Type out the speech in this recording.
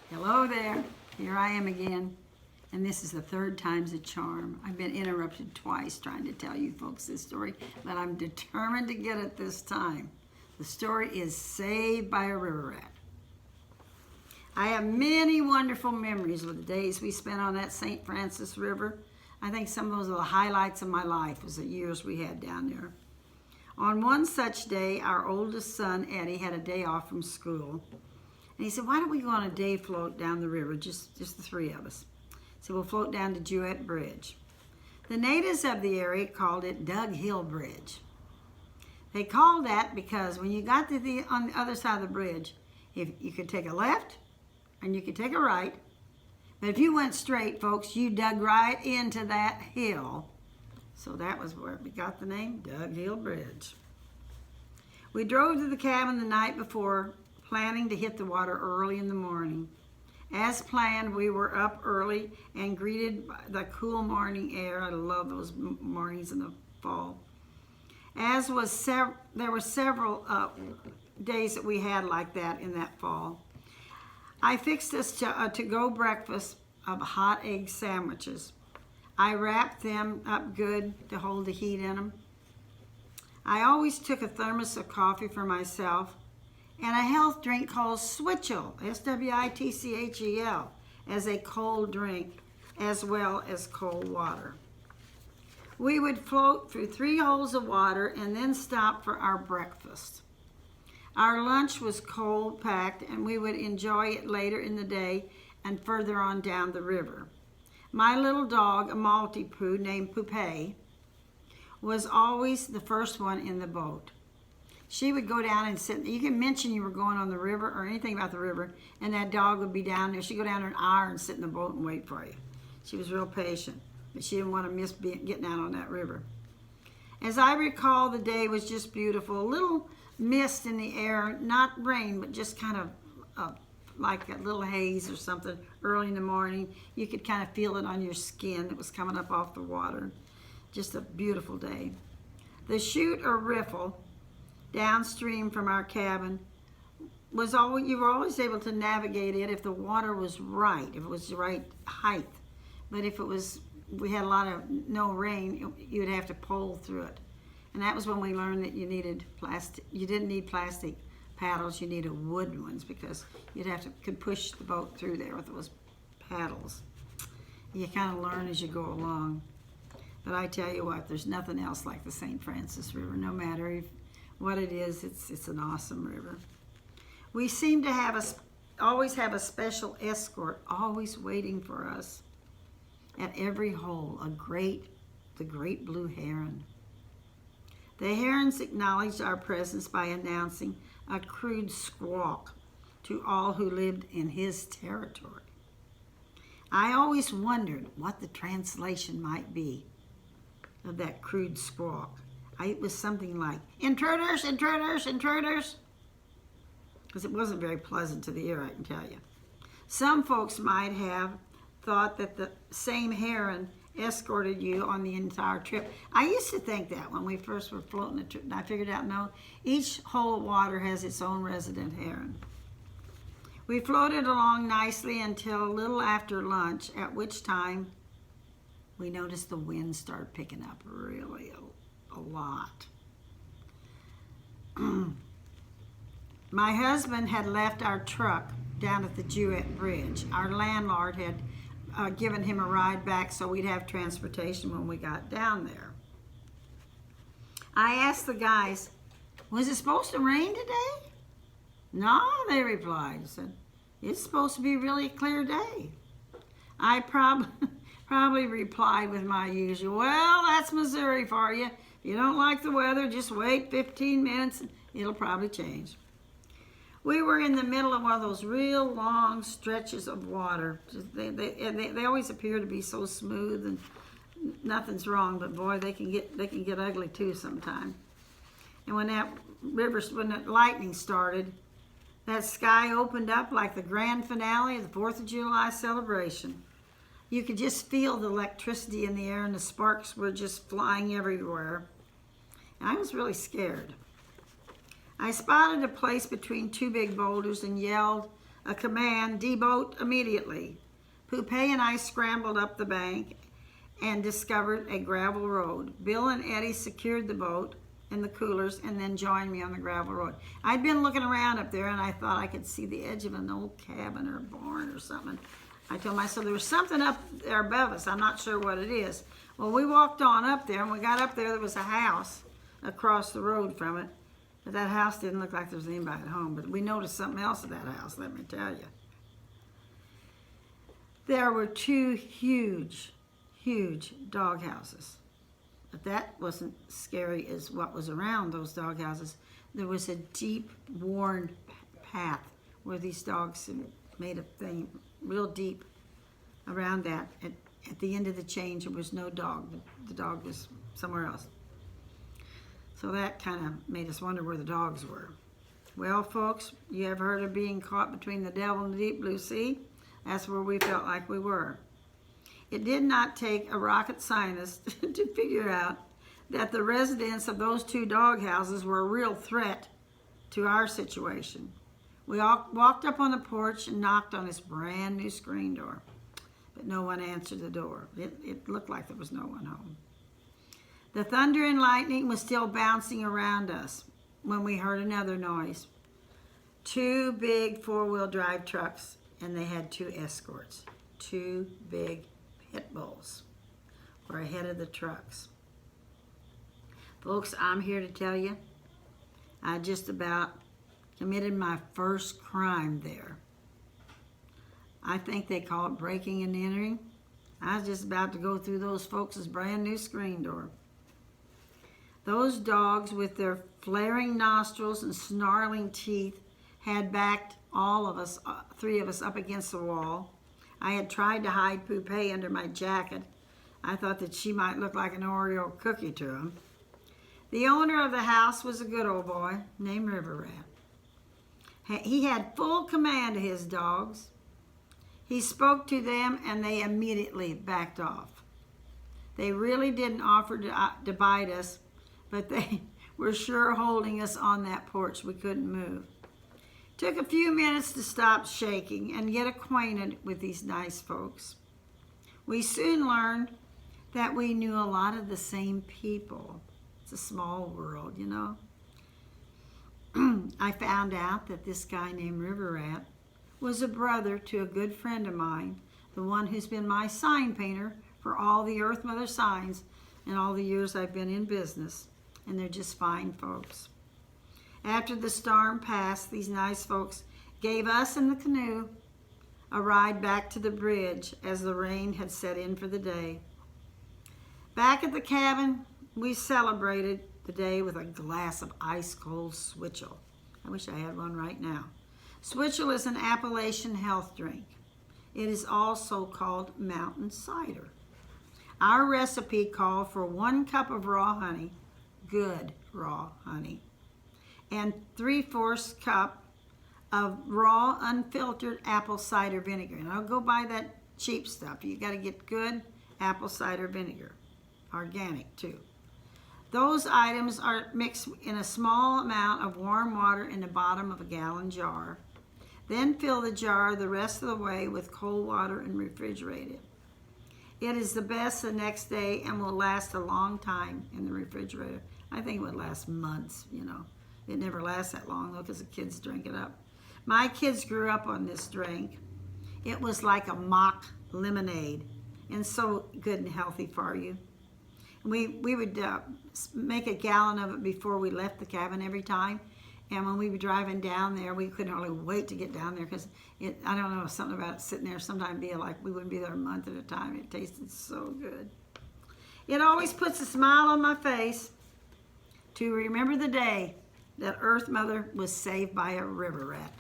Hello there. Here I am again. And this is the third time's a charm. I've been interrupted twice trying to tell you folks this story, but I'm determined to get it this time. The story is Saved by a River Rat. I have many wonderful memories of the days we spent on that St. Francis River. I think some of those are the highlights of my life, was the years we had down there. On one such day, our oldest son, Eddie, had a day off from school. And he said, why don't we go on a day float down the river, just the three of us. So we'll float down to Jewett Bridge. The natives of the area called it Dug Hill Bridge. They called that because when you got to on the other side of the bridge, if you could take a left and you could take a right, but if you went straight, folks, you dug right into that hill. So that was where we got the name Dug Hill Bridge. We drove to the cabin the night before, planning to hit the water early in the morning. As planned, we were up early and greeted by the cool morning air. I love those mornings in the fall. There were several days that we had like that in that fall. I fixed us to-go breakfast of hot egg sandwiches. I wrapped them up good to hold the heat in them. I always took a thermos of coffee for myself and a health drink called Switchel, S-W-I-T-C-H-E-L, as a cold drink, as well as cold water. We would float through 3 holes of water and then stop for our breakfast. Our lunch was cold packed, and we would enjoy it later in the day and further on down the river. My little dog, a Maltipoo named Poupée, was always the first one in the boat. She would go down and sit. You can mention you were going on the river or anything about the river, and that dog would be down there. She'd go down there an hour and sit in the boat and wait for you. She was real patient, but she didn't want to miss getting out on that river. As I recall, the day was just beautiful. A little mist in the air, not rain, but just kind of like a little haze or something early in the morning. You could kind of feel it on your skin. It was coming up off the water. Just a beautiful day. The chute or riffle downstream from our cabin you were always able to navigate it if the water was right, if it was the right height. But if we had a lot of no rain, you would have to pole through it. And that was when we learned that you didn't need plastic paddles, you needed wood ones, because could push the boat through there with those paddles. You kind of learn as you go along. But I tell you what, there's nothing else like the St. Francis River. No matter what it is, it's an awesome river. We seem to always have a special escort, always waiting for us at every hole, the great blue heron. The herons acknowledged our presence by announcing a crude squawk to all who lived in his territory. I always wondered what the translation might be of that crude squawk. It was something like, intruders, intruders, intruders. Because it wasn't very pleasant to the ear, I can tell you. Some folks might have thought that the same heron escorted you on the entire trip. I used to think that when we first were floating the trip, and I figured out, no, each hole of water has its own resident heron. We floated along nicely until a little after lunch, at which time we noticed the wind started picking up really a lot. My husband had left our truck down at the Jewett Bridge. Our landlord had given him a ride back so we'd have transportation when we got down there. I asked the guys, was it supposed to rain today? No, they replied. I said, it's supposed to be really a clear day. I probably replied with my usual, well, that's Missouri for you. If you don't like the weather, just wait 15 minutes and it'll probably change. We were in the middle of one of those real long stretches of water. They always appear to be so smooth and nothing's wrong, but boy, they can get ugly too sometime. And when that lightning started, that sky opened up like the grand finale of the 4th of July celebration. You could just feel the electricity in the air, and the sparks were just flying everywhere. And I was really scared. I spotted a place between 2 big boulders and yelled a command, deboat immediately. Poupée and I scrambled up the bank and discovered a gravel road. Bill and Eddie secured the boat and the coolers and then joined me on the gravel road. I'd been looking around up there and I thought I could see the edge of an old cabin or a barn or something. I told myself there was something up there above us. I'm not sure what it is. Well, we walked on up there and we got up there was a house across the road from it. But that house didn't look like there was anybody at home. But we noticed something else at that house, let me tell you. There were two huge dog houses. But that wasn't scary as what was around those dog houses. There was a deep, worn path where these dogs made a thing real deep around that. At the end of the change, there was no dog. The dog was somewhere else. So that kind of made us wonder where the dogs were. Well, folks, you ever heard of being caught between the devil and the deep blue sea? That's where we felt like we were. It did not take a rocket scientist to figure out that the residents of those two dog houses were a real threat to our situation. We all walked up on the porch and knocked on this brand new screen door, but no one answered the door. It looked like there was no one home. The thunder and lightning was still bouncing around us when we heard another noise. Two big four-wheel drive trucks, and they had two escorts. Two big pit bulls were ahead of the trucks. Folks, I'm here to tell you, I just about committed my first crime there. I think they call it breaking and entering. I was just about to go through those folks' brand new screen door. Those dogs with their flaring nostrils and snarling teeth had backed all of us, three of us, up against the wall. I had tried to hide Poupée under my jacket. I thought that she might look like an Oreo cookie to him. The owner of the house was a good old boy named River Rat. He had full command of his dogs. He spoke to them and they immediately backed off. They really didn't offer to bite us, but they were sure holding us on that porch. We couldn't move. Took a few minutes to stop shaking and get acquainted with these nice folks. We soon learned that we knew a lot of the same people. It's a small world, you know. I found out that this guy named River Rat was a brother to a good friend of mine, the one who's been my sign painter for all the Earth Mother signs in all the years I've been in business. And they're just fine folks. After the storm passed, these nice folks gave us in the canoe a ride back to the bridge as the rain had set in for the day. Back at the cabin, we celebrated the day with a glass of ice-cold Switchel. I wish I had one right now. Switchel is an Appalachian health drink. It is also called mountain cider. Our recipe called for 1 cup of raw honey, good raw honey, and 3/4 cup of raw unfiltered apple cider vinegar. And I'll go buy that cheap stuff. You got to get good apple cider vinegar, organic too. Those items are mixed in a small amount of warm water in the bottom of a gallon jar. Then fill the jar the rest of the way with cold water and refrigerate it. It is the best the next day and will last a long time in the refrigerator. I think it would last months, you know. It never lasts that long though because the kids drink it up. My kids grew up on this drink. It was like a mock lemonade and so good and healthy for you. We would make a gallon of it before we left the cabin every time. And when we were driving down there, we couldn't really wait to get down there because I don't know, something about it sitting there sometimes be like we wouldn't be there a month at a time. It tasted so good. It always puts a smile on my face to remember the day that Earth Mother was saved by a river rat.